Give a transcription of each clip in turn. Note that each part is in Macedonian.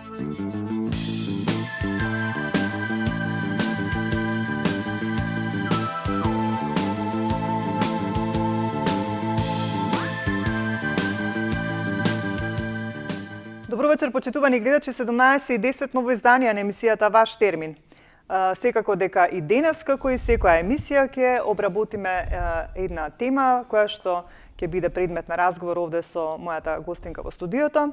Добро вечер, почитувани гледачи, 17:10 ново издание на емисијата Ваш термин. Секако дека и денес, како и секоја емисија, ќе обработиме една тема која што ќе биде предмет на разговор овде со мојата гостинка во студиото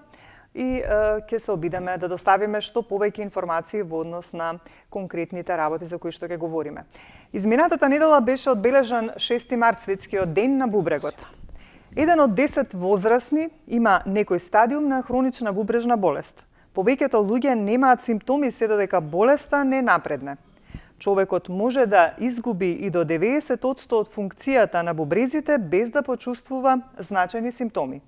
и ќе се обидеме да доставиме што повеќе информации во однос на конкретните работи за кои што ќе говориме. Изминатата недела беше одбележан 6 март, светскиот ден на бубрегот. Еден од 10 возрастни има некој стадиум на хронична бубрежна болест. Повеќето луѓе немаат симптоми се додека болеста не напредне. Човекот може да изгуби и до 90% од функцијата на бубрезите без да почувствува значајни симптоми.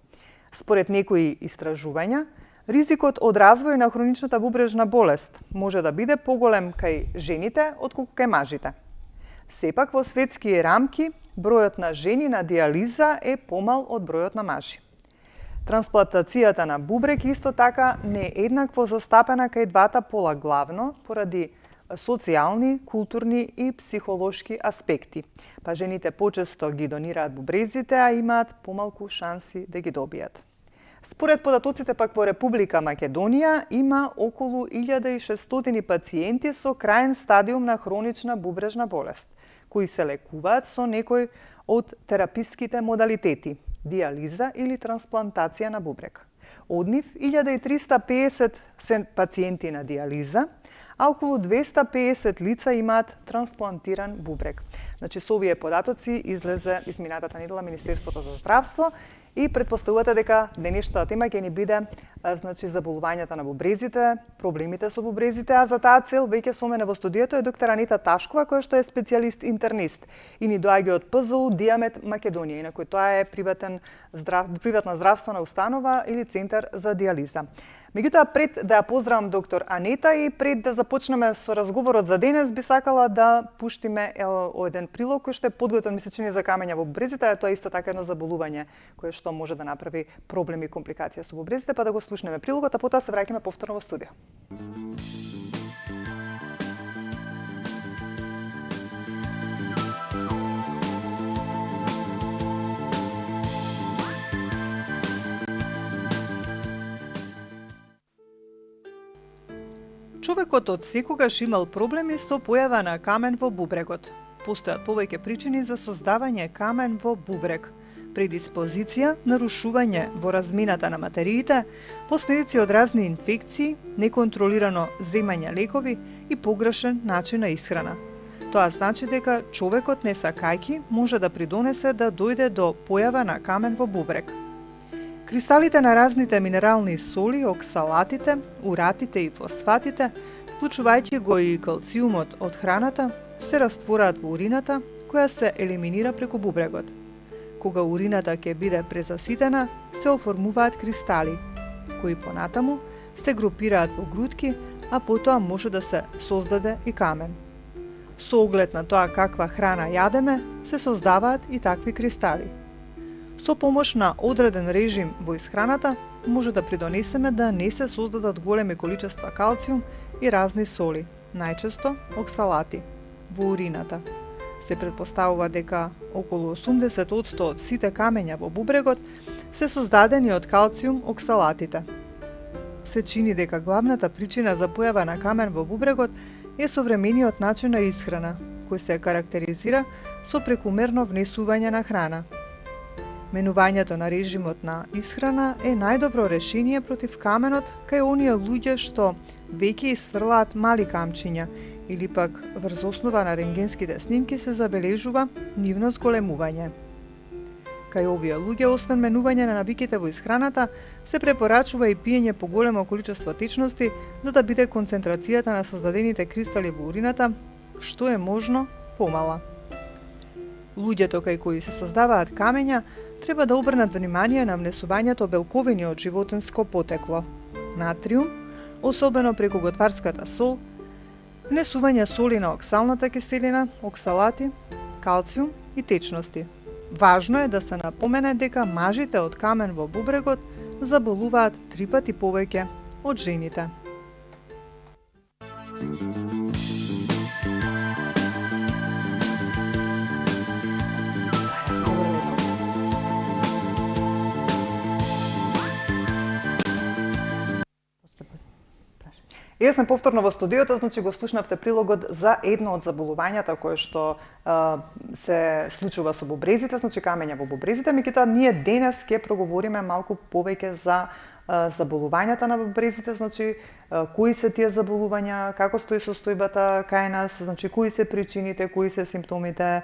Според некои истражувања, ризикот од развој на хроничната бубрежна болест може да биде поголем кај жените отколку кај мажите. Сепак во светски рамки, бројот на жени на диализа е помал од бројот на мажи. Трансплантацијата на бубрек исто така не е еднакво застапена кај двата пола главно поради социјални, културни и психолошки аспекти. Па жените почесто ги донираат бубрезите, а имаат помалку шанси да ги добијат. Според податоците пак во Република Македонија има околу 1600 пациенти со краен стадиум на хронична бубрежна болест, кои се лекуваат со некој од тераписките модалитети – диализа или трансплантација на бубрек. Од нив 1350 се пациенти на диализа, а околу 250 лица имаат трансплантиран бубрек. Значи, со овие податоци излезе изминатата недела Министерството за здравство и претпоставувате дека денешната тема ќе ни биде заболувањата на бубрезите, проблемите со бубрезите, а за таа цел веќе со мене во студиото е доктор Анета Ташкова, која што е специјалист интернист и ни доаѓа од ПЗУ Диамет Македонија, инаку тоа е приватна здравствена установа или центар за диализа. Меѓутоа, пред да ја поздравам доктор Анета и пред да започнеме со разговорот за денес, би сакала да пуштиме еден прилог кој што е подготвен, ми се чини, за камења во бубрезите, а тоа е исто така едно заболување кое што може да направи проблеми и компликација со бубрезите, па да го слушнеме прилогот, а потоа се враќаме повторно во студио. Човекот од секогаш имал проблеми со појава на камен во бубрегот. Постојат повеќе причини за создавање камен во бубрег: предиспозиција, нарушување во размената на материите, последици од разни инфекции, неконтролирано земање лекови и погрешен начин на исхрана. Тоа значи дека човекот не сакајки може да придонесе да дојде до појава на камен во бубрег. Кристалите на разните минерални соли, оксалатите, уратите и фосфатите, вклучувајќи го и калциумот од храната, се раствораат во урината, која се елиминира преку бубрегот. Кога урината ќе биде презаситена, се оформуваат кристали, кои понатаму се групираат во грудки, а потоа може да се создаде и камен. Со оглед на тоа каква храна јадеме, се создаваат и такви кристали. Со помош на одреден режим во исхраната, може да придонесеме да не се создадат големи количества калциум и разни соли, најчесто оксалати, во урината. Се претпоставува дека околу 80% од сите камења во бубрегот се создадени од калциум оксалатите. Се чини дека главната причина за појава на камен во бубрегот е современиот начин на исхрана, кој се карактеризира со прекумерно внесување на храна. Менувањето на режимот на исхрана е најдобро решение против каменот кај оние луѓе што веќе исфрлаат мали камчиња или пак врз основа на рентгенските снимки се забележува нивно зголемување. Кај овие луѓе, освен менување на навиките во исхраната, се препорачува и пиење по големо количество течности за да биде концентрацијата на создадените кристали во урината, што е можно, помала. Луѓето кај кои се создаваат камења треба да обрнат внимание на внесувањето белковини од животинско потекло, натриум, особено преку готварската сол, внесување соли на оксалната киселина, оксалати, калциум и течности. Важно е да се напомене дека мажите од камен во бубрегот заболуваат 3 пати повеќе од жените. Јас сме повторно во студиото, значи го слушнавте прилогот за едно од заболувањата кое што се случува со бубрезите, значи камења во бубрезите, меѓутоа ние денес ќе проговориме малку повеќе за заболувањата на бубрезите, значи кои се тие заболувања, како стои состојбата кај нас, значи кои се причините, кои се симптомите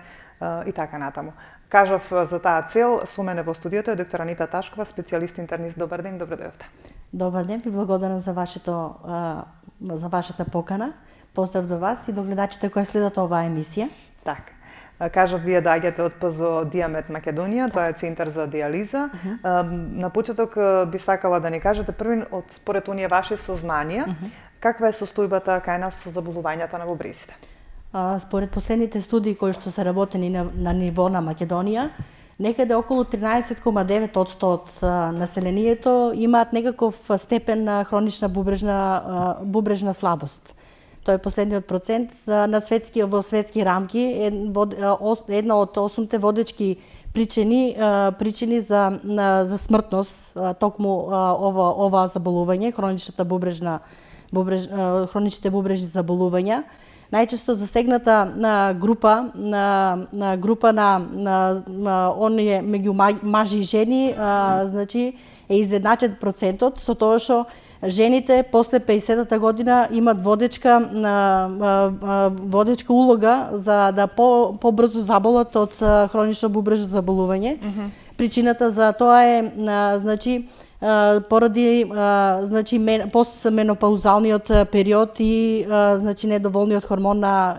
и така натаму. Кажав за таа цел, со мене во студиото е доктор Анита Ташкова, специјалист интернист. Добар ден, добро дојдовте. Добар ден, ви благодарам за вашата покана. Поздрав до вас и до гледачите кои следат оваа емисија. Така. Кажав, вие доаѓате од ПЗО Диамет Македонија, тоа е центар за диализа. На почеток би сакала да ни кажете првин според оние ваши сознанија, каква е состојбата кај нас со заболувањата на бубрезите? Според последните студии кои што се работени на ниво на Македонија, некаде околу 13,9% од населението имаат некаков степен на хронична бубрежна слабост. Тоа е последниот процент во светски рамки, една од 8 водечки причини за смртност, токму ова заболување, хроничните бубрежни заболувања. Најчесто застегната група на оние меѓу мажи и жени, значи е изедначен процентот со тоа што жените после 50-та година имат водечка улога за да побрзо заболат од хронично бубрежно заболување. Причината за тоа е значи поради постменопаузалниот период и значи недоволниот хормон на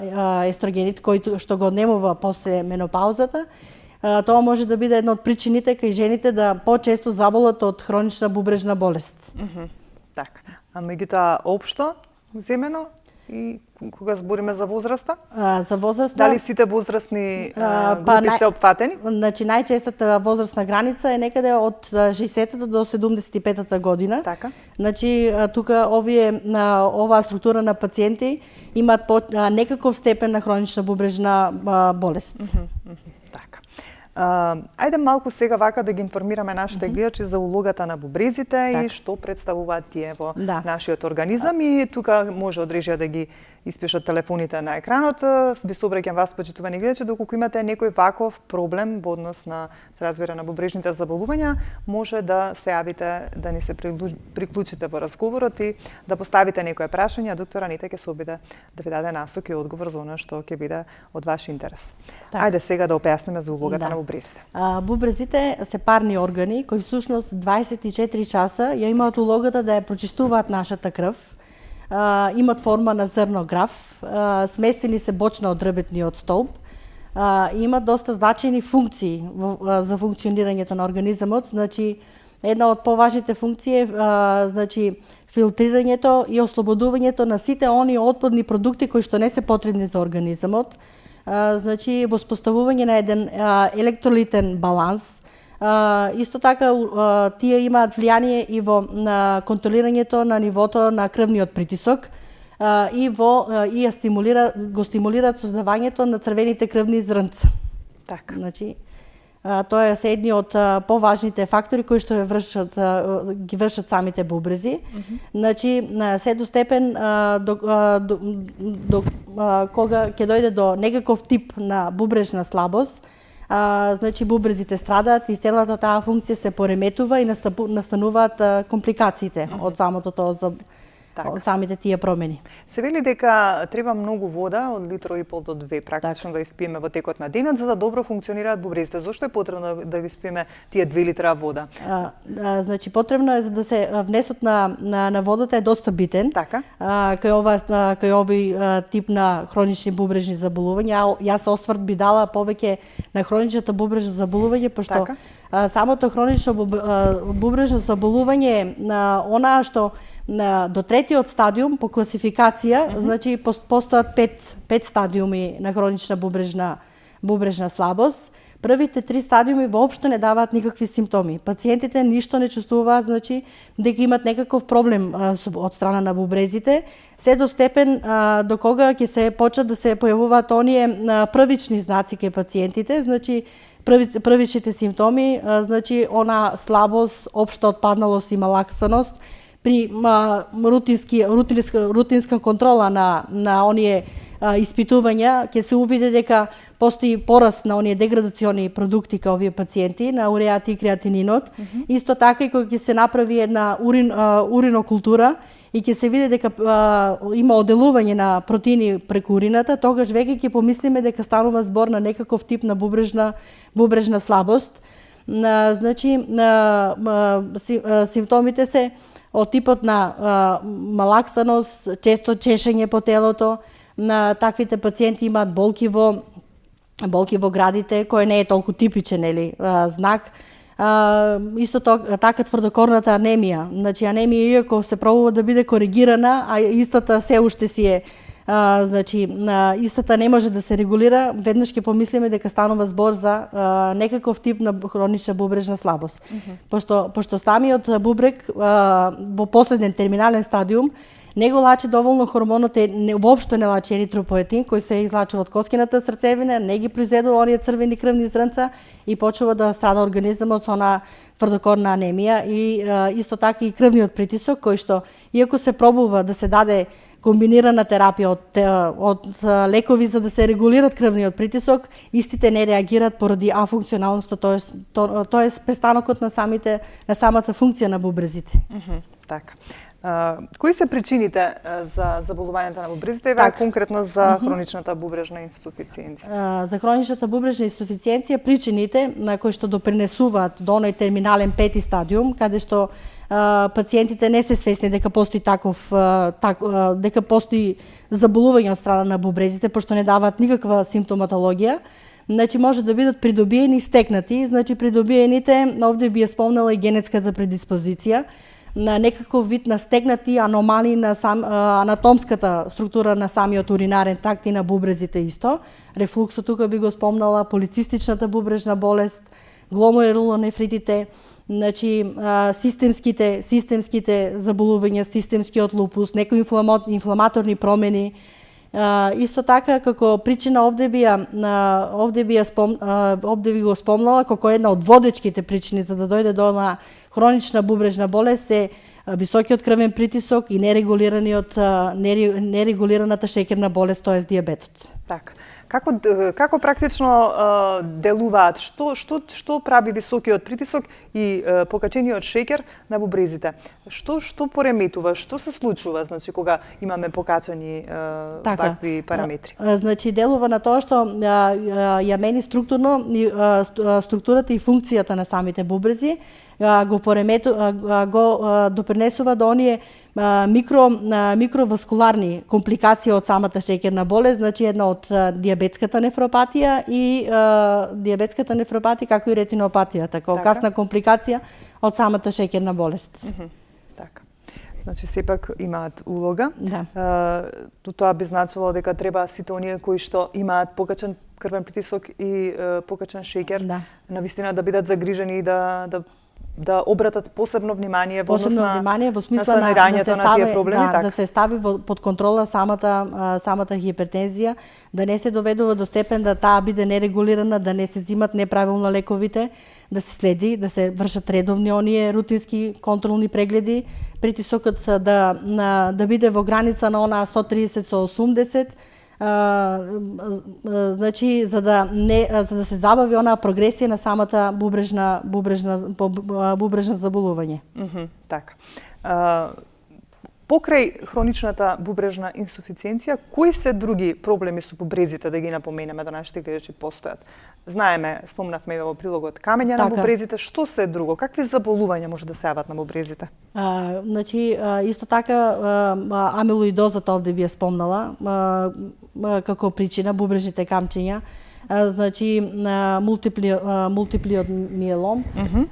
естрогенит кој што го однемува после менопаузата. Тоа може да биде една од причините кај жените да почесто заболат од хронична бубрежна болест. Така. А меѓутоа општо земено и кога збориме за возраста? За возраста. Дали сите возрастни групи се опфатени? Значи најчестата возрастна граница е некаде од 60-та до 75-та година. Така. Значи тука оваа структура на пациенти имаат некаков степен на хронична бубрежна болест. Така. Ајде малку сега вака да ги информираме нашите гледачи за улогата на бубрезите и што представуваат тие во нашиот организам и тука може од режија да ги испишат телефоните на екранот. Ви се обраќам вас, почитувани гледачи, доколку имате некој ваков проблем во однос на се разбира на бубрежните заболувања, може да се јавите, да ни се приклучите во разговорот и да поставите некоја прашање, доктор Анита ќе се обиде да ви даде насок и одговор за она што ќе биде од ваш интерес. Ајде сега да објасниме за улогата на бубрезите. Бубрезите се парни органи кои всушност 24 часа ја имаат улогата да ја прочистуваат нашата крв. Имат форма на зрнограф, сместени се бочно од дрбетниот столб, имат доста значајни функции за функционирањето на организмот. Значи, една од поважните функции е значи филтрирањето и ослободувањето на сите оние отпадни продукти кои што не се потребни за организмот. Значи, воспоставување на еден електролитен баланс. Исто така тие имаат влијание и во контролирањето на нивото на крвниот притисок и го стимулираат создавањето на црвените крвни зрнца. Така. Значи тоа е едни од поважните фактори кои што ги вршат самите бубрези. Значи се до степен до кога ќе дојде до некаков тип на бубрежна слабост, значи бубрезите страдаат и целата таа функција се пореметува и настануваат компликациите од самото тоа од самите тие промени. Се вели дека треба многу вода, од литро и пол до 2 практично да испиеме во текот на денот за да добро функционираат бубрезите. Зошто е потребно да ги испиеме тие 2 литра вода? Значи потребно е за да се внесот на водата е доста битен. Така. Кај овој тип на хронични бубрежни заболувања. Јас осврт би дала повеќе на хроничната бубрежно заболување, пошто самото хронично бубрежно заболување е онаа што до третиот стадиум по класификација, значи постојат 5 стадиуми на хронична бубрежна слабост. Првите 3 стадиуми воопшто не даваат никакви симптоми. Пациентите ништо не чувствуваат, значи дека имат некаков проблем од страна на бубрезите, се до степен до кога ќе се почнат да се појавуваат оние првични знаци кај пациентите, значи првичните симптоми, значи она слабост, општа отпадналост и малаксаност, при рутинска контрола на оние испитувања ќе се увиде дека постои пораст на оние деградациони продукти као овие пациенти, на уреат и креатининот. Исто така и кога ќе се направи една уринокултура и ќе се види дека има оделување на протеини преку урината, тогаш веќе ќе помислиме дека станува збор на некаков тип на бубрежна слабост. Значи, симптомите се од типот на малаксаност, често чешење по телото. На таквите пациенти имаат болки во градите, кој не е толку типичен знак. Исто така тврдокорната анемија. Значи, анемија, иако се пробува да биде коригирана, а истата се уште си е, значи, истата не може да се регулира, веднаш ќе помислиме дека станува збор за некаков тип на хронична бубрежна слабост. Пошто самиот бубрек во последен терминален стадиум не го лачи доволно хормонот, воопшто не лачи еритропоетин, кој се излачува од коскината срцевина, не ги произведува оние црвени крвни зрнца и почува да страда организмот со она тврдокорна анемија и исто така и крвниот притисок, кој што, иако се пробува да се даде комбинирана терапија од лекови за да се регулират крвниот притисок, истите не реагираат поради афункционалноста, тоест престанокот на самата функција на бубрезите. Така. Кои се причините за заболувањата на бубрезите и конкретно за хроничната бубрежна инсуфициенција? За хроничната бубрежна инсуфициенција причините на кои што допринесуваат до оној терминален 5 стадиум, каде што пациентите не се свесни дека постои дека постои заболување од страна на бубрезите, пошто не даваат никаква симптоматологија. Значи, може да бидат придобиени и стекнати. Значи, придобиените, овде би ја спомнала и генетската предиспозиција, на некаков вид на стегнати аномалии на анатомската структура на самиот уринарен тракт и на бубрезите исто. Рефлуксот тука би го спомнала, полицистичната бубрежна болест, гломерулонефритите, значи системските заболувања, системскиот лупус, некои инфламаторни промени. Исто така, како причина овде би го спомнала, како една од водечките причини за да дојде до на хронична бубрежна болест е високиот крвен притисок и нерегулираната шеќерна болест, тоест дијабетот. Така. Како практично делуваат? Што прави високиот притисок и покачениот шеќер на бубрезите? Што пореметува? Што се случува, значи, кога имаме покачани такви параметри? Значи, делува на тоа што ја мени структурата и функцијата на самите бубрези, го допринесува до оние микроваскуларни компликации од самата шеќерна болест, значи една од дијабетската нефропатија и како и ретинопатијата, како касна компликација од самата шеќерна болест. Така. Значи, сепак имаат улога. Да. Тоа би значило дека треба сите оние кои што имаат покачен крвен притисок и покачен шеќер, навистина да бидат загрижени и да обратат посебно внимание во смисла санирањето на тие проблеми, да се стави под контрола самата хипертензија, да не се доведува до степен да таа биде нерегулирана, да не се зимат неправилно лековите, да се следи, да се вршат редовни оние рутински контролни прегледи, притисокот да биде во граница на она 130 со 80, значи за да се забави онаа прогресија на самата бубрежна заболување. Така. Покрај хроничната бубрежна инсуфициенција, кои се други проблеми со бубрезите да ги напоменеме да нашите гледачи постојат? Знаеме, спомнавме во прилогот камења на бубрезите, што се друго? Какви заболувања може да се јават на бубрезите? Значи, исто така амилоидозата овде би ја спомнала како причина, бубрежните камчиња, значи мултиплиот миелом,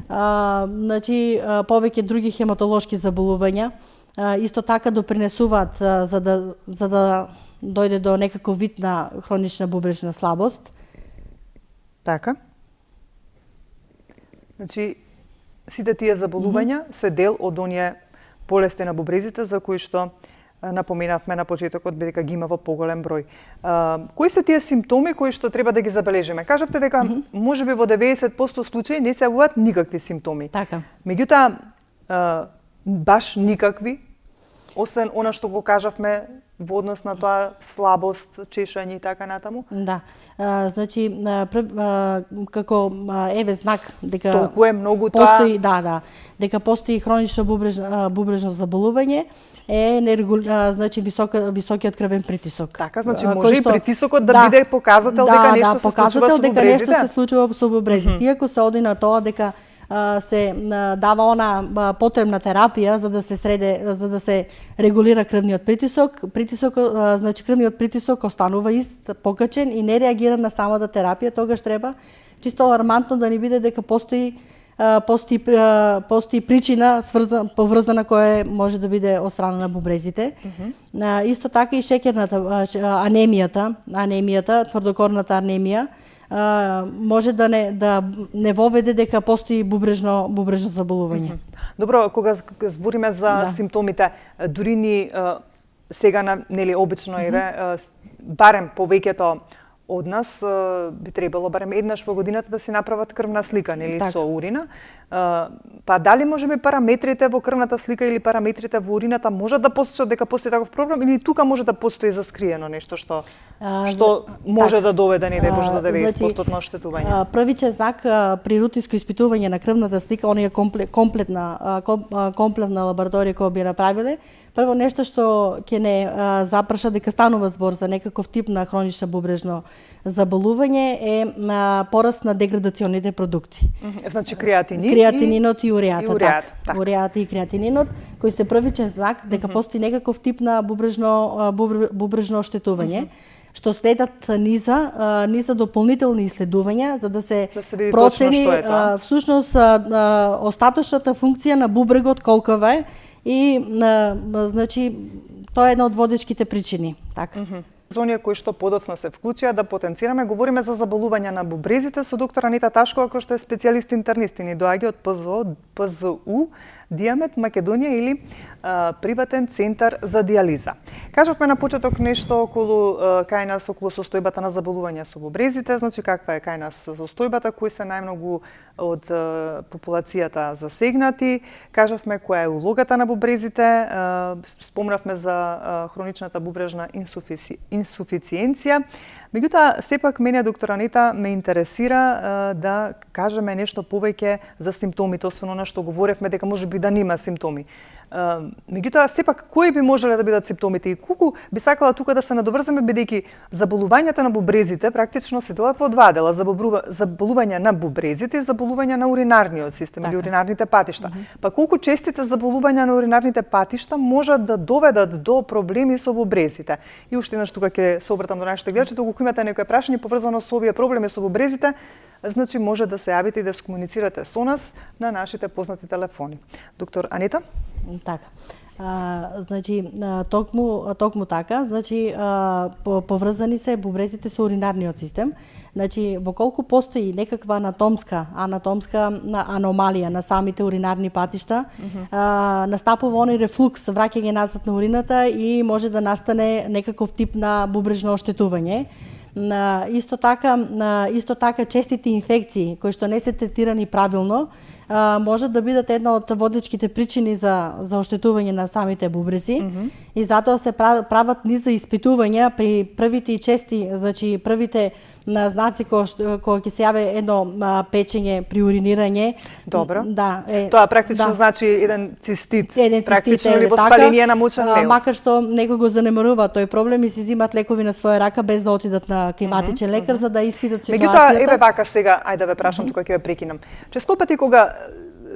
значи повеќе други хематолошки заболувања, исто така допринесуваат за да дојде до некаков вид на хронична бубрежна слабост. Така. Значи, сите тие заболувања се дел од оние болести на бубрезите за кои што напоменавме на почетокот дека ги има во поголем број. Кои се тие симптоми кои што треба да ги забележиме? Кажавте дека можеби во 90% случаи не се јавуваат никакви симптоми. Така. Меѓутоа, Баш никакви? Освен она што го кажавме во однос на тоа слабост, чешање и така натаму? Да. Значи, како еве знак дека Толку е многу постои, тоа. да, дека постои хронично бубрежно заболување значи високиот крвен притисок. Така, значи може и притисокот да биде показател дека нешто се случува со бубрезите? дека нешто се случува со бубрезите. Иако се оди на тоа дека се дава она потребна терапија за да се регулира крвниот притисок. Значи крвниот притисок останува ист, покачен и не реагира на самата терапија, тогаш треба чисто алармантно да ни биде дека постои причина поврзана која може да биде од страна на бубрезите. Исто така и шеќерната анемијата, тврдокорната анемија, може да не воведе дека постои бубрежно заболување. Добро, кога збориме за симптомите, дури ни сега нели обично еве барем повеќето од нас би требало барем еднаш во годината да си направат крвна слика, нели, со урина. Па дали можеби параметрите во крвната слика или параметрите во урината можат да посочат дека постои таков проблем или тука може да постои заскриено нешто што може да доведе не да може да 90% на оштетување? Првичен знак при рутинско испитување на крвната слика, оние комплетна лабораторија која би направиле, прво нешто што ќе не запраша дека станува збор за некаков тип на хронично бубрежно заболување е пораст на деградационите продукти. Значи креатинин, креатининот и уреата. Уреата и креатининот, кои се првичен знак дека постои некаков тип на бубрежно оштетување, што следат низа дополнителни иследувања за да се процени всушност остаточната функција на бубрегот колкава е и значи тоа е една од водечките причини, така. За оние кои што подоцна се вклучија да потенцираме, говориме за заболувања на бубрезите со доктор Анита Ташкова, која што е специјалист интернист и ни доаѓа од ПЗУ Диамет Македонија или приватен центар за диализа. Кажавме на почеток нешто околу кај нас околу состојбата на заболувања со бубрезите, значи каква е кај нас состојбата, кои се најмногу од популацијата засегнати, кажавме која е улогата на бубрезите, спомнавме за хроничната бубрежна инсуфициенција. Меѓутоа, сепак мене, доктор Анита, ме интересира да кажеме нешто повеќе за симптомите, освен она што говоревме дека може би да нема симптоми. Меѓутоа, сепак, кои би можеле да бидат симптомите и колку би сакала тука да се надоврземе, бидејќи заболувањата на бубрезите практично се делат во два дела, заболувања на бубрезите и заболувања на уринарниот систем или уринарните патишта. Па колку честите заболувања на уринарните патишта можат да доведат до проблеми со бубрезите? И уште еднаш тука ќе се обратам до нашите гледачи, доколку имате некој прашање поврзано со овие проблеми со бубрезите, значи може да се јавите и да се комуницирате со нас на нашите познати телефони. Доктор Анита? Така. Значи, токму така, значи, поврзани се бубрезите со уринарниот систем. Значи, во колку постои некаква анатомска аномалија на самите уринарни патишта, настапува оној рефлукс, враќање назад на урината и може да настане некаков тип на бубрежно оштетување. Исто така честите инфекции кои што не се третирани правилно може да бидат една од водечките причини за оштетување на самите бубрези и затоа се прават низ испитувања при првите и чести, значи првите знаци кога ќе се јави едно печење при уринирање. Добро. Да, тоа практично значи еден цистит. Практично или воспаление на мочен мел. Макар што некој го занемарува тој проблем и си зимат лекови на своја рака без да отидат на климатичен лекар за да испитат ситуацијата. Меѓутоа, еве вака сега, ајде да ве прашам тука ќе ве прекинам. Често пати кога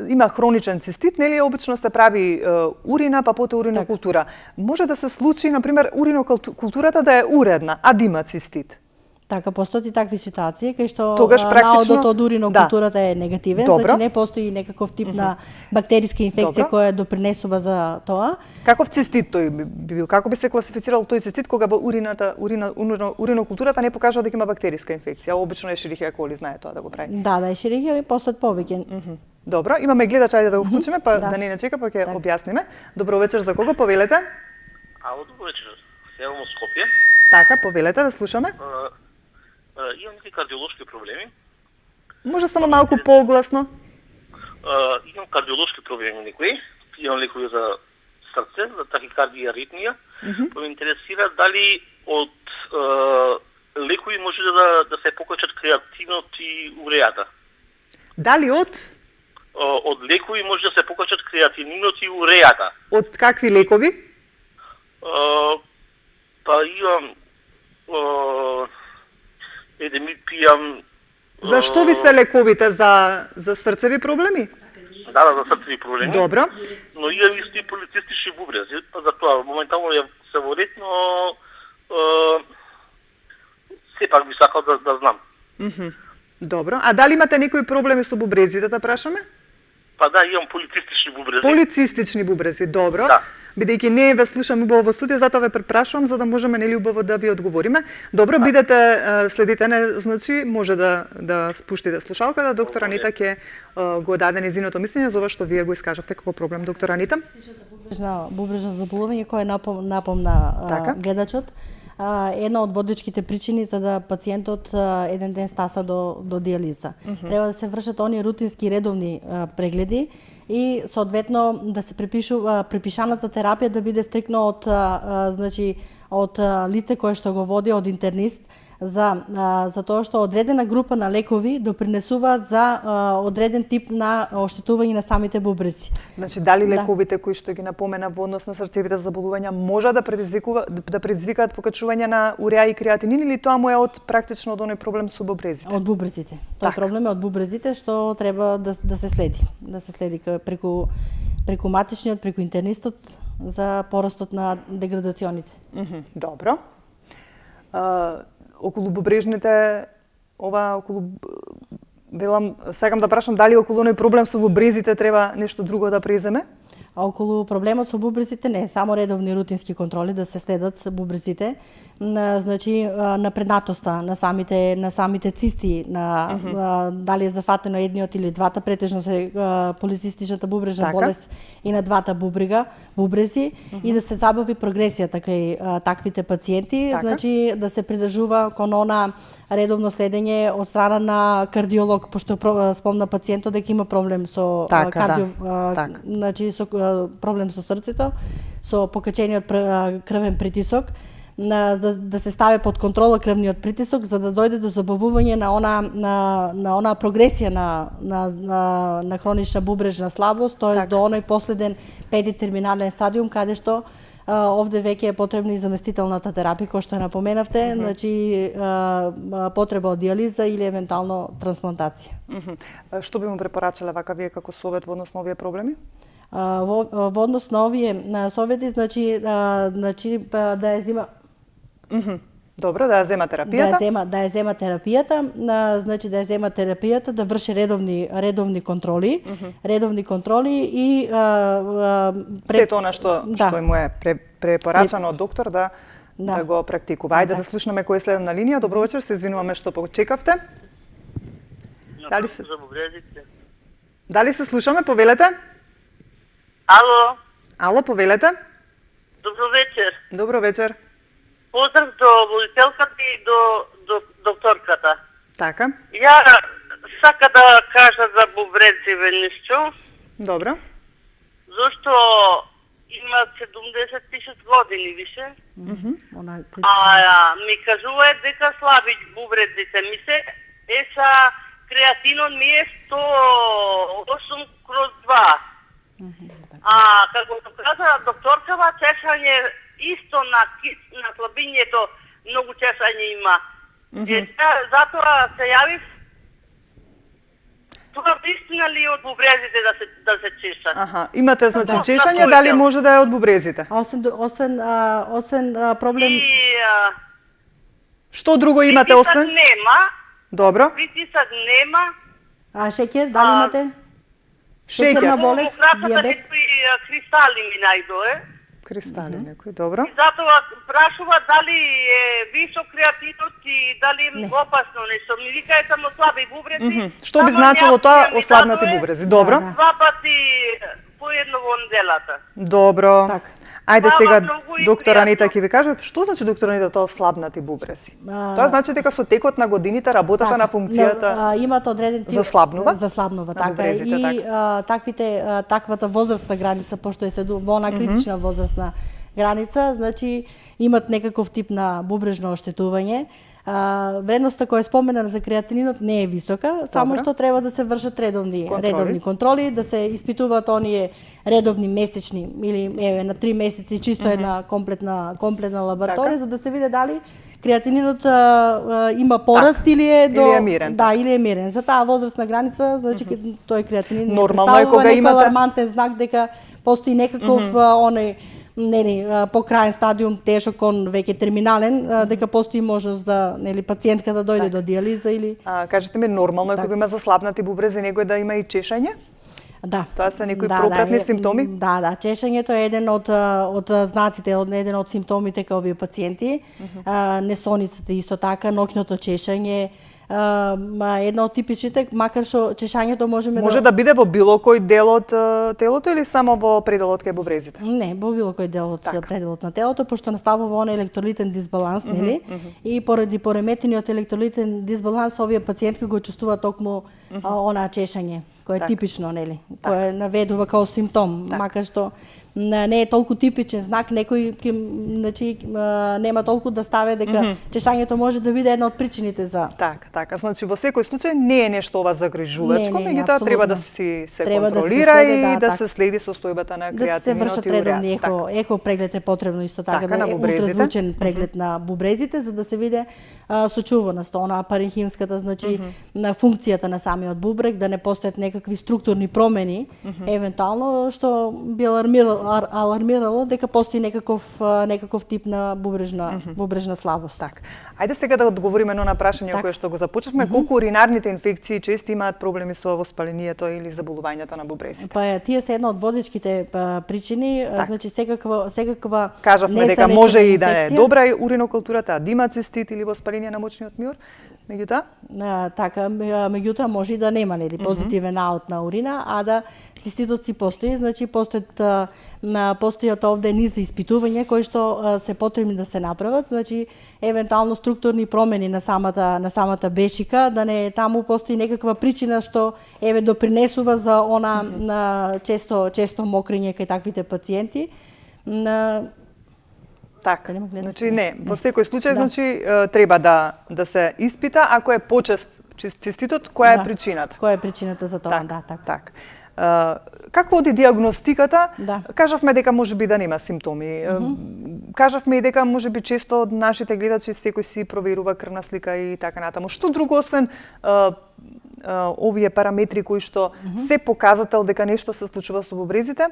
има хроничен цистит, нели обично се прави урина, па потоа уринокултура. Може да се случи, на пример, уринокултурата да е уредна, а да има цистит. Така, постои такви ситуации кај што наодот од уринокултурата е негативен, значи не постои некаков тип на бактериска инфекција која допринесува за тоа. Каков цистит тој би бил? Како би се класифицирал тој цистит кога уринокултурата не покажува дека има бактериска инфекција? Обично Ешерихија коли знае тоа да го прави. Да, Ешерихија постојат повеќе. Добро, имаме гледач, ајде да го вклучиме, па да не чека, па ќе објасниме. Добро вечер, за кого повелете? Ало, добро вечер. Севам од Скопје. Така, повелете, да слушаме. Имам некои кардиолошки проблеми. Може само малку погласно. Имам кардиолошки проблеми некои. пијам лекови за срце, за тахикардија, аритмија. Па ме интересира дали од лекови може да се покачат креатинот и уреата. Дали Од лекови може да се покачат креатининот и уреата. од какви лекови? Па имам ми пијам. Зашто ви се лековите за срцеви проблеми? Да, за срцеви проблеми. Добро. Но имам исто и полицистични бубрези, па за тоа моментално се во ред, но сепак би сакал да знам. Добро. А дали имате некои проблеми со бубрезите, да прашаме? Па да, имам полицистични бубрези. Полицистични бубрези, добро. Да. Бидејќи не ве слушам убаво во студио, затоа ве препрашувам за да можеме нели убаво да ви одговориме. Добро, бидете следите не, значи може да спуштите слушалката. Доктор Анита ќе го даде незиното мислење за ова што вие го искажавте како проблем, доктор Анита. Бубрежно заболување кој напомна Така. гледачот. Една од водечките причини за да пациентот еден ден стаса до диализа. Треба да се вршат оние рутински редовни прегледи и соодветно да се препишаната терапија да биде стрикно од лице кое што го води, од интернист, за тоа што одредена група на лекови допринесуваат за одреден тип на оштетување на самите бубрези. Значи, дали лековите кои што ги напомена во однос на срцевите заболувања може да предизвикаат покачување на уреа и креатинин или тоа му е од практично од оној проблем со бубрезите? Од бубрезите. Тоа проблем е од бубрезите што треба да се следи. Да се следи преку матичниот, преку интернистот за порастот на деградационите. Добро. Околу бубрежните, сакам да прашам дали околу оној проблем со бубрезите треба нешто друго да преземе? А околу проблемот со бубрезите не, само редовни рутински контроли да се следат бубрезите, значи напреднатоста на самите цисти, дали е зафатено едниот или двата, претежно се полицистичната бубрежна болест и на двата бубрези и да се забави прогресијата кај таквите пациенти, значи да се придржува кон она редовно следење од страна на кардиолог, пошто спомна пациентот дека има проблем со значи со проблем со срцето, со покачениот крвен притисок, да се стави под контрола крвниот притисок за да дојде до забавување на она прогресија на хронична бубрежна слабост, тоест до оној последен терминален стадиум каде што овде веќе е потребна и заместителната терапија, кој што напоменавте, значи потреба од диализа или евентуално трансплантација. Што би му препорачале вака вие како совет во однос на овие проблеми? Во однос на овие совети, значи да ја зема Добро, да ја зема терапијата. Да ја зема терапијата, значи да ја зема терапијата, да врши редовни контроли, и сето она што му е препорачано од доктор да го практикува. Ајде да слушнеме кој е следен на линија. Добро вечер, се извинуваме што почекавте. Дали се слушаме, повелете? Ало, повелете? Добро вечер. Добро вечер. Поздрав до водителката и до докторката. Така. Ја сака да кажа за бубрезиве нешто. Добро. Зошто има 76 години више. Ми кажува дека слаби бубрезите ми се са креатинот ми е 108/2. Како што каза докторкава, чешање исто на слабињето, многу чешање има. Затоа се јавив. Тоа вистина ли од бубрезите да се чешат? Имате значи чешање, дали може да е од бубрезите? Освен проблем. Што друго имате освен? Притисак нема. Добро. Притисак нема. Шеќер, дали имате? Шеќерна болест, диабет? Кристали ми најдое. Кристали некои, добро. И затоа прашува дали е висок креатинот и дали е опасно нешто. Ми вика е само слаби бубрези. Што би значило тоа ослабнати бубрези? Добро. 2 пати по едно во неделата. Добро. Ајде Хвала сега, многу и доктор Анита, пријатно. ќе ви каже, што значи, доктор Анита, тоа слабнати бубрези? Тоа значи дека со текот на годините работата на функцијата имат одреден заслабнува? Заслабнува, На така. бубрезите, И таквата возрастна граница, пошто е во она критична возрастна граница, значи имат некаков тип на бубрежно оштетување. Вредноста која е споменана за креатининот не е висока, само што треба да се вршат редовни контроли, да се испитуваат оние редовни месечни или на 3 месеци чисто една комплетна лабораторија за да се види дали креатининот има пораст или е мирен. Да, или е мирен. За таа возрастна граница, значи тој креатинин нормално е кога имате алармантен знак дека постои некаков покрајен стадиум, тешок, он веќе терминален, дека постои можност да пациентка да дојде до диализа или кажете ми, нормално е кога има заслабнати бубрези некој да има и чешање? Да. Тоа се некои пропратни симптоми? Да, чешењето е еден од знаците, еден од симптомите кај овие пациенти. Несоницата исто така, ноќното чешење, една од типичните, макар што чешањето може да биде во било кој дел од телото или само во пределот кај бубрезите? Не, во било кој дел од пределот на телото, пошто наставува он електролитен дисбаланс, нели? И поради пореметениот електролитен дисбаланс овие пациентки го чувствуваат токму она чешање, кое е типично, нели? Кое наведува као симптом, макар што не е толку типичен знак, некој значи нема толку да ставе дека чешањето може да биде една од причините за. Така. Значи во секој случај не е нешто ова загрижувачко, меѓутоа треба да се контролира и да се следи состојбата на креатининот и да се вршат редовни еко преглед е потребно исто така да е ултразвучен преглед на бубрезите за да се види сочувуваност она паренхимската, значи на функцијата на самиот бубрег, да не постојат некакви структурни промени, евентуално што би алармирало дека постои некаков тип на бубрежна слабост. Така. Ајде сега да одговориме на прашање кое што го започнавме, колку уринарните инфекции често имаат проблеми со воспалението или заболувањата на бубрезите? Па тие се една од водечките причини, значи секаква кажавме дека може и да е добра уринокултурата, да има цистит или воспаление на мочниот миор, меѓутоа? Така, меѓутоа може и да нема нели позитивен аут на урина, а да циститот си постои, значи постојат овде низ за испитување кои што се потребни да се направат, значи евентуално структурни промени на самата бешика, да не таму постои некаква причина што допринесува за она често мокрење кај таквите пациенти. Така, значи не, во секој случај значи треба да се испита ако е почест циститот, која е причината? Која е причината за тоа? Така. Како оди диагностиката? Кажавме дека можеби да нема симптоми. Кажавме и дека можеби често од нашите гледачи секој си проверува крвна слика и така натаму. Што друго освен овие параметри кои што се показател дека нешто се случува со бубрезите,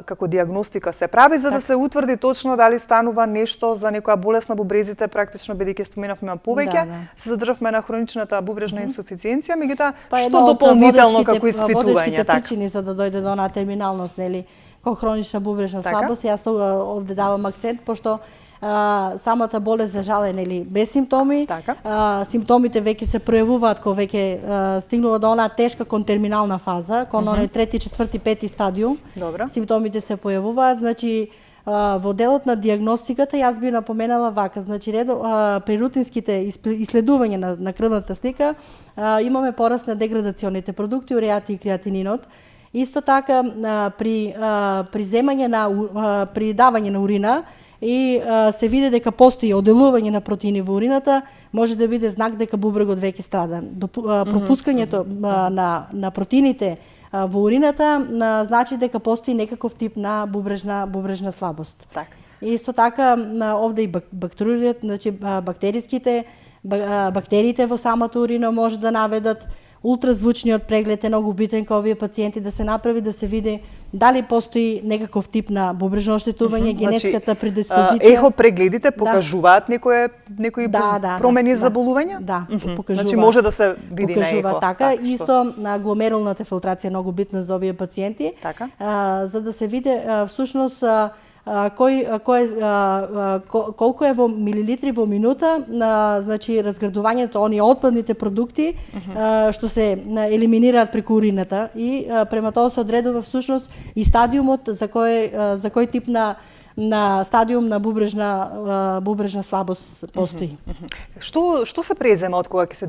како диагностика се прави за да се утврди точно дали станува нешто за некоја болест на бубрезите, практично бидејќи споменавме повеќе, се задржавме на хроничната бубрежна инсуфициенција, меѓутоа што дополнително како испитување така? Причини за да дојде до онаа терминалност, нели, како хронична бубрежна слабост, јас овде давам акцент пошто самата болест за жал е нели без симптоми. Симптомите веќе се пројавуваат кога веќе стигнува до онаа тешка кон терминална фаза, кон оној 3, 4, 5 стадиум. Симптомите се појавуваат, значи во делот на диагностиката јас би напоменала вака, значи при рутинските исследувања на крвната слика имаме пораст на деградационите продукти, уреати и креатининот. Исто така при давање на урина и се види дека постои оделување на протеини во урината, може да биде знак дека бубрегот веќе страда. Пропускањето на протеините во урината значи дека постои некаков тип на бубрежна слабост. Исто така овде и значи бактериите во самата урина може да наведат. Ултразвучниот преглед е многу битен кај овие пациенти да се направи, да се види дали постои некаков тип на бубрежно оштетување, генетската предиспозиција. Ехо прегледите покажуваат некои промени заболувања? Да, покажуваат. Значи може да се види на ехо. Така, исто гломерулната филтрација е многу битна за овие пациенти, за да се види всушност колку е во милилитри во минута, значи разградувањето оние отпадните продукти што се елиминираат преку урината и према тоа се одредува всушност и стадиумот за кој тип на на стадиум на бубрежна слабост постои. Што се презема од кога ќе се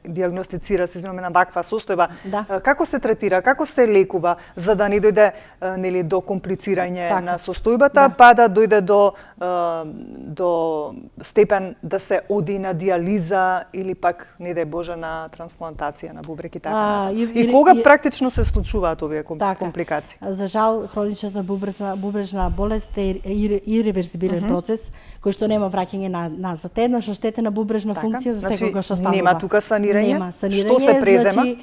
диагностицира се извинуваме на ваква состојба? Да. Како се третира, како се лекува за да не дојде нели до комплицирање на состојбата, па да дојде до степен да се оди на диализа или пак не дај Боже на трансплантација на бубрек и така. И кога практично се случуваат овие компликации? За жал хроничната бубрежна болест е иреверзибилен процес кој што нема враќање назад. Еднаш оштетена бубрежна функција за секогаш остава. Нема тука санирање? Нема санирање. Што се презема? Значи,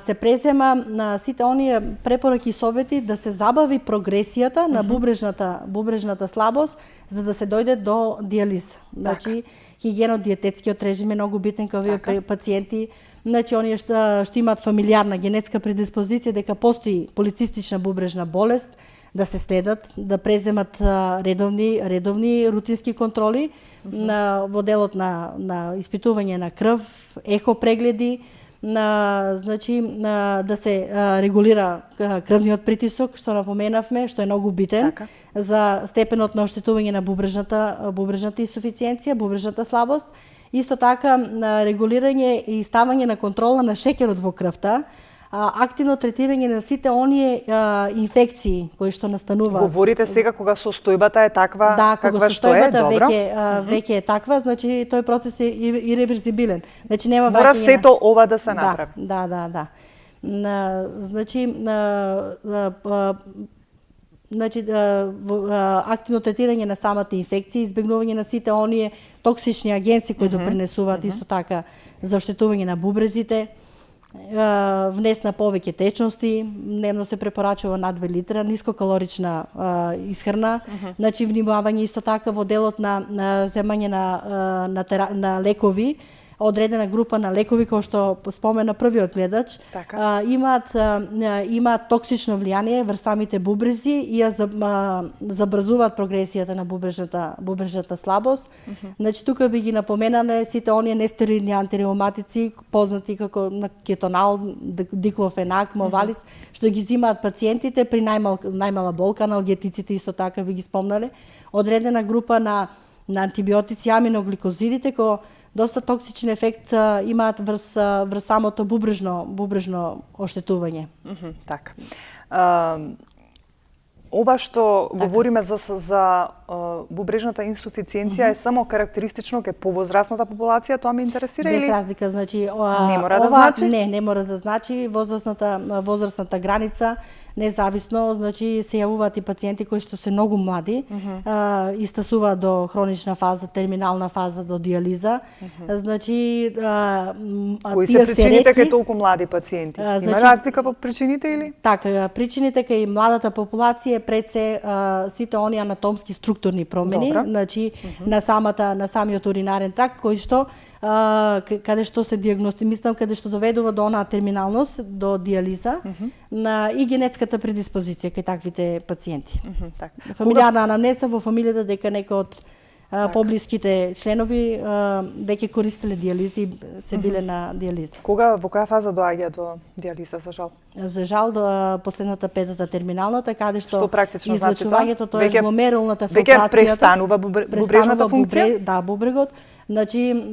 се презема на сите оние препораки и совети да се забави прогресијата на бубрежната слабост за да се дојде до диализа. Значи, хигиено-диететскиот режим е многу битен кај овие пациенти. Значи, оние што имаат фамилиарна генетска предиспозиција дека постои полицистична бубрежна болест, да се следат, да преземат редовни рутински контроли во делот на испитување на крв, ехо прегледи, да се регулира крвниот притисок, што напоменавме, што е многу битен за степенот на оштетување на бубрежната инсуфициенција, бубрежната слабост. Исто така регулирање и ставање на контрола на шеќерот во крвта, активно третирање на сите оние инфекции кои што настануваат. Говорите сега кога состојбата е таква каква што е, добро. Веќе е таква, значи тој процес е иреверзибилен. Значи нема мора сето ова да се направи. Да. Значи активно третирање на самата инфекција, избегнување на сите оние токсични агенси кои допринесуваат исто така за оштетување на бубрезите. Внес на повеќе течности, дневно се препорачува над 2 литра, нискокалорична исхрана, значи внимавање исто така во делот на земање на лекови, одредена група на лекови кои што спомена првиот гледач, имаат токсично влијание врз самите бубрези и ја забрзуваат прогресијата на бубрежната слабост. Значи тука би ги напоменале сите оние нестероидни антиреуматици познати како кетонал, диклофенак, мовалис, што ги взимаат пациентите при најмала болка, аналгетиците исто така би ги спомнале. Одредена група на антибиотици, аминогликозидите кои доста токсичен ефект имаат врз самото бубрежно оштетување. Така. Ова што говориме за бубрежната инсуфициенција е само карактеристично кај повозрасната популација, тоа ме интересира или без разлика, значи не мора да значи? Не мора да значи возрастната граница независно, значи се јавуваат и пациенти кои што се многу млади, истасуваат до хронична фаза, терминална фаза, до диализа. Значи кои се причините кај толку млади пациенти? Има разлика во причините или? Така, причините кај младата популација пред се сите оние анатомски структурни промени, значи на самиот уринарен тракт кој што каде што се диагностицира, каде што доведува до онаа терминалност, до диализа, и генетската предиспозиција кај таквите пациенти. Фамилиарна анамнеза во фамилијата дека некој од поблиските членови веќе користеле диализи и се биле на диализа. Во која фаза доаѓа до диализа, за жал? За жал до последната петата терминалната, каде што значи излачувањето, тоа е гломерулната филтрација. Веќе престанува бубрежната функција? Да, бубрегот. Значи,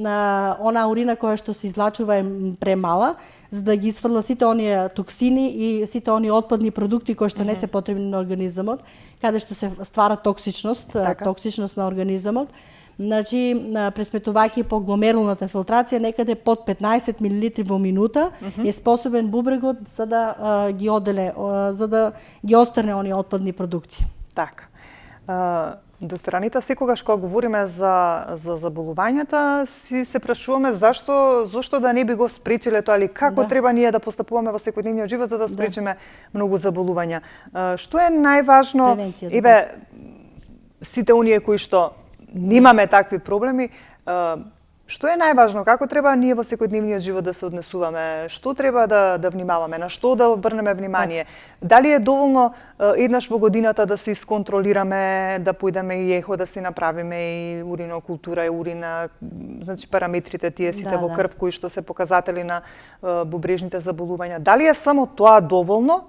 она урина која што се излачува е премала, за да ги исфрла сите оние токсини и сите оние отпадни продукти кои што не се потребни на организамот, каде што се ствара токсичност на организамот. Значи, пресметувајќи по гломерулната филтрација, некаде под 15 мл во минута е способен бубрегот за да ги оделе, за да ги острне оние отпадни продукти. Така. Доктор Анита, секогаш кога говориме за заболувањата, си се прашуваме зашто да не би го спречиле тоа, или како треба ние да постапуваме во секојдневниот живот за да спречиме многу заболувања. Што е најважно? Сите оние кои што немаме такви проблеми, што е најважно? Како треба ние во секојдневниот живот да се однесуваме? Што треба да внимаваме? На што да обрнеме внимание? Дали е доволно еднаш во годината да се исконтролираме, да појдеме и ехо, да си направиме и уринокултура, и урина, значи параметрите тие сите во крв кои што се показатели на бубрежните заболувања? Дали е само тоа доволно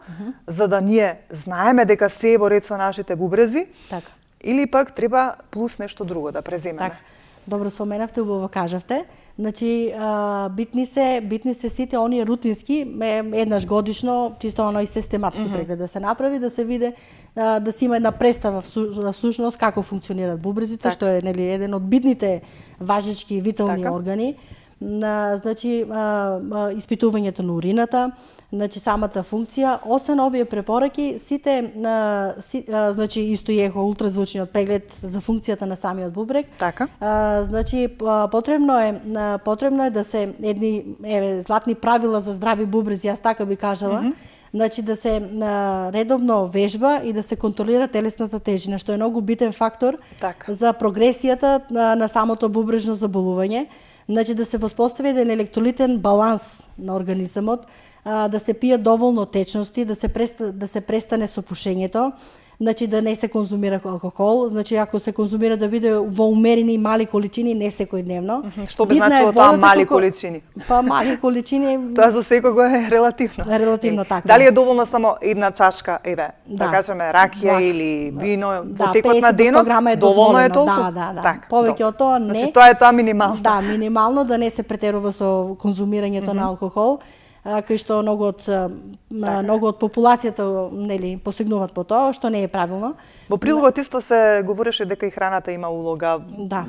за да ние знаеме дека се е во ред со нашите бубрези? Така. Или пак треба плюс нешто друго да преземеме? Така. Добро споменавте, убаво кажавте. Значи, битни се сите оние рутински, еднаш годишно, чисто оној систематски преглед да се направи, да се види, да се има една представа всушност како функционираат бубрезите, што е нели еден од битните важечки витални органи. Значи, испитувањето на урината, значи самата функција, освен овие препораки, сите значи исто и ехо ултразвучниот преглед за функцијата на самиот бубрек. Така. Значи потребно е да се едни златни правила за здрави бубрези, јас така би кажала. Значи да се редовно вежба и да се контролира телесната тежина, што е многу битен фактор за прогресијата на самото бубрежно заболување. Значи да се воспостави еден електролитен баланс на организмот, да се пијат доволно течности, да се престане со пушењето, значи да не се конзумира алкохол, значи ако се конзумира да биде во умерени мали количини, не секојдневно. Што би значило тоа мали количини? Па мали количини. Тоа за секого е релативно. Релативно така. Дали е доволно само една чашка, да кажеме ракија или вино во текот на денот? Доволно е толку? Да. Повеќе од тоа не. Значи тоа е тоа минимално. Да, минимално да не се претерува со конзумирањето на алкохол. Кај што многу од популацијата нели посегнуваат по тоа, што не е правилно. Во прилогот исто се говореше дека и храната има улога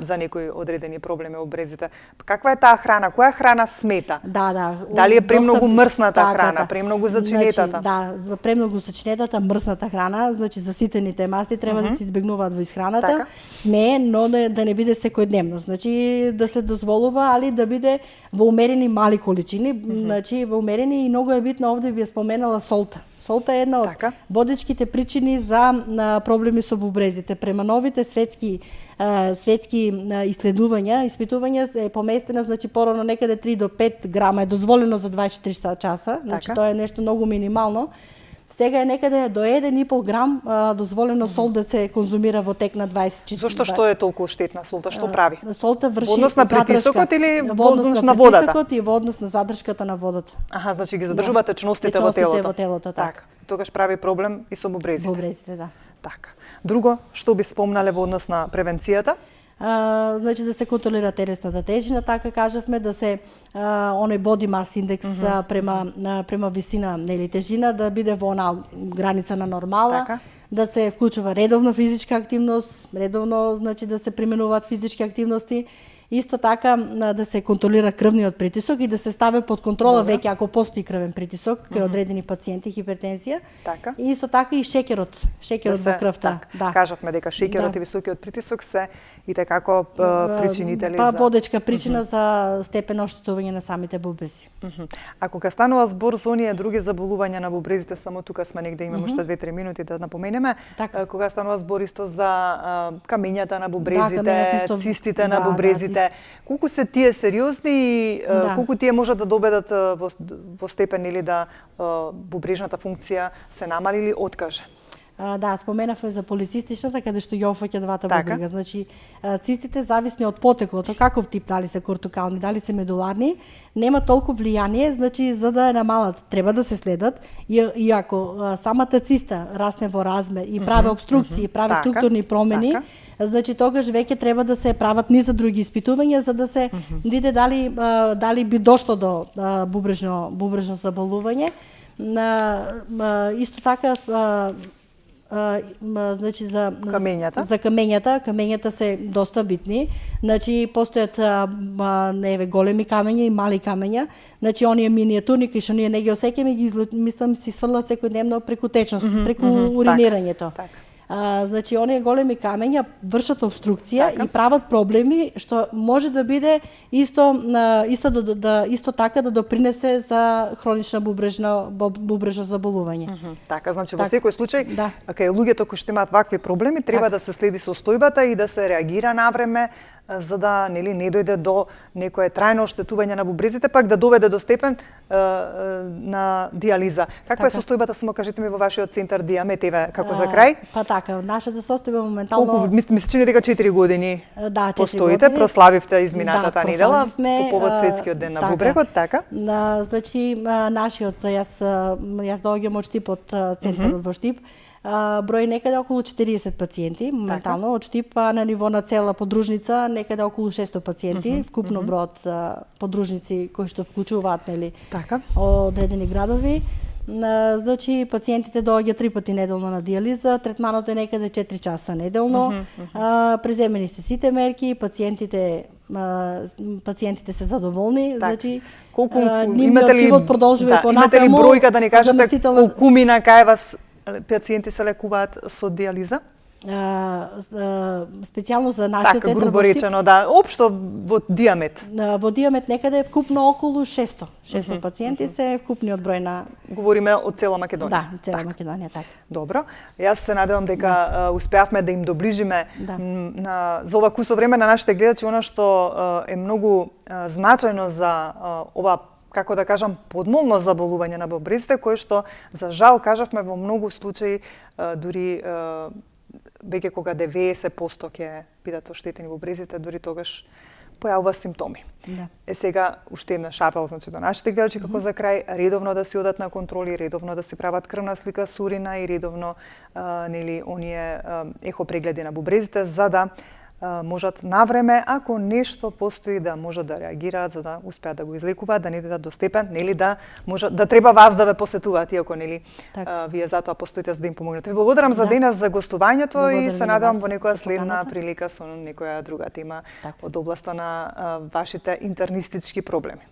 за некои одредени проблеми во брезите. Каква е таа храна? Која храна смета? Дали е премногу мрсната храна, премногу зачинетата? Значи, премногу зачинетата, мрсната храна, значи заситените масти треба да се избегнуваат во исхраната. Смее, но да не биде секојдневно. Значи да се дозволува, али да биде во умерени мали количини, значи во умерени, и многу е битно овде би споменала солта. Солта е една од водечките причини за проблеми со бубрезите. Према новите светски испитувања е поместена, значи порано некаде 3 до 5 грама е дозволено за 24 часа, значи тоа е нешто многу минимално. Сега е некаде до 1,5 грам дозволено сол да се конзумира во тек на 24 часа. Зошто што е толку штетна солта? Што прави? Солта врши во однос на притисокот или во однос на водата? Притисокот и во однос на задршката на водата. Аха, значи ги задржува течностите во телото. Во телото, така. Тогаш прави проблем и со бубрезите. Бубрезите, да. Така. Друго, што би спомнале во однос на превенцијата? Значи да се контролира телесната тежина, така кажавме, да се оној body mass index према висина или тежина да биде во она граница на нормала, да се вклучува редовно физичка активност, редовно значи да се применуваат физички активности. Исто така да се контролира крвниот притисок и да се стави под контрола веќе ако постои крвен притисок кај одредени пациенти хипертензија. И исто така и шеќерот во крвта. Кажавме дека шеќерот и високиот притисок се и како причинители за водечка причина за степен оштетување на самите бубрези. А кога станува збор за оние други заболувања на бубрезите, само тука сме негде имаме уште 2-3 минути да напоменеме, кога станува збор исто за камењата на бубрезите, цистите на бубрезите, колку се тие сериозни и колку тие можат да доведат во степен или да бубрежната функција се намали или откаже? Да, споменавме за полицистичната, каде што ја опфаќа двата бубрега. Значи, цистите зависни од потеклото, каков тип, дали се кортикални, дали се медуларни, нема толку влијание, значи за да намалат, треба да се следат, и ако самата циста расне во размер и прави обструкции, прави структурни промени, значи тогаш веќе треба да се прават низа други испитувања за да се види дали би дошло до бубрежно заболување. Исто така значи за камењата се доста битни. Значи постојат големи камења и мали камења. Значи оние миниатурни кои што ние не ги осеќаме ги мислам си сврлат секојдневно преку течност, преку уринирањето. Значи оние големи камења вршат обструкција и прават проблеми што може да биде исто така да допринесе за хронична бубрежно заболување. Така, значи во секој случај кај луѓето кои што имаат вакви проблеми треба да се следи состојбата и да се реагира навреме за да не дојде до некое трајно оштетување на бубрезите, пак да доведе до степен на диализа. Каква е состојбата, само кажете ми, во вашиот центар Диамет, како за крај? Па така, нашата состојба моментално... Колку, ми се чини дека 4 години постоите, прославивте изминатата недела по повод Светскиот ден на бубрегот, така? Значи, нашиот, јас доаѓам од Штип, од центарот во Штип, брои некаде околу 40 пациенти моментално од штип, на ниво на цела подружница некаде околу 600 пациенти, вкупно бројот подружници кои што вклучуваат Така. одредени градови. Значи пациентите доаѓаат 3 пати неделно на диализа, третманот е некаде 4 часа неделно. Преземени се сите мерки, пациентите се задоволни, значи колку нивниот живот продолжува и понатаму. Имате ли бројка да ни кажете колку мина кај вас пациенти се лекуваат со диализа? Специјално за нашите така, грубо речено, да, општо во Диамет. Во Диамет некаде е вкупно околу 600 пациенти се вкупниот број на... Говориме од цела Македонија. Да, цела Македонија, така. Добро. Јас се надевам дека успеавме да им доближиме за ова кусо време на нашите гледачи она што е многу значајно за ова, како да кажам, подмолно заболување на бубрезите, кое што, за жал, кажавме, во многу случаи, дури веќе кога 90% ќе бидат оштетени бубрезите, дури тогаш појавува симптоми. Сега, уште една шапел, значи, до нашите гледачи, како за крај, редовно да си одат на контроли, редовно да си прават крвна слика с урина и редовно оние ехо прегледи на бубрезите, за да можат навреме, ако нешто постои, да можат да реагираат за да успеат да го излекуваат, да не дојдат до степен, да можат да треба вас да ве посетуваат, иако вие затоа постоите за да им помогнете. Ви благодарам за денес за гостувањето и се надевам во некоја следна прилика со некоја друга тема од областа на вашите интернистички проблеми.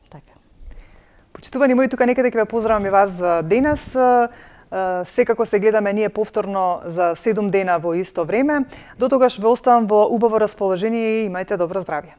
Така. Почитувани мои, тука некаде ќе ве поздравам и вас за денес. Секако се гледаме ние повторно за 7 дена во исто време. До тогаш ве оставам во убаво расположение и имајте добро здравје.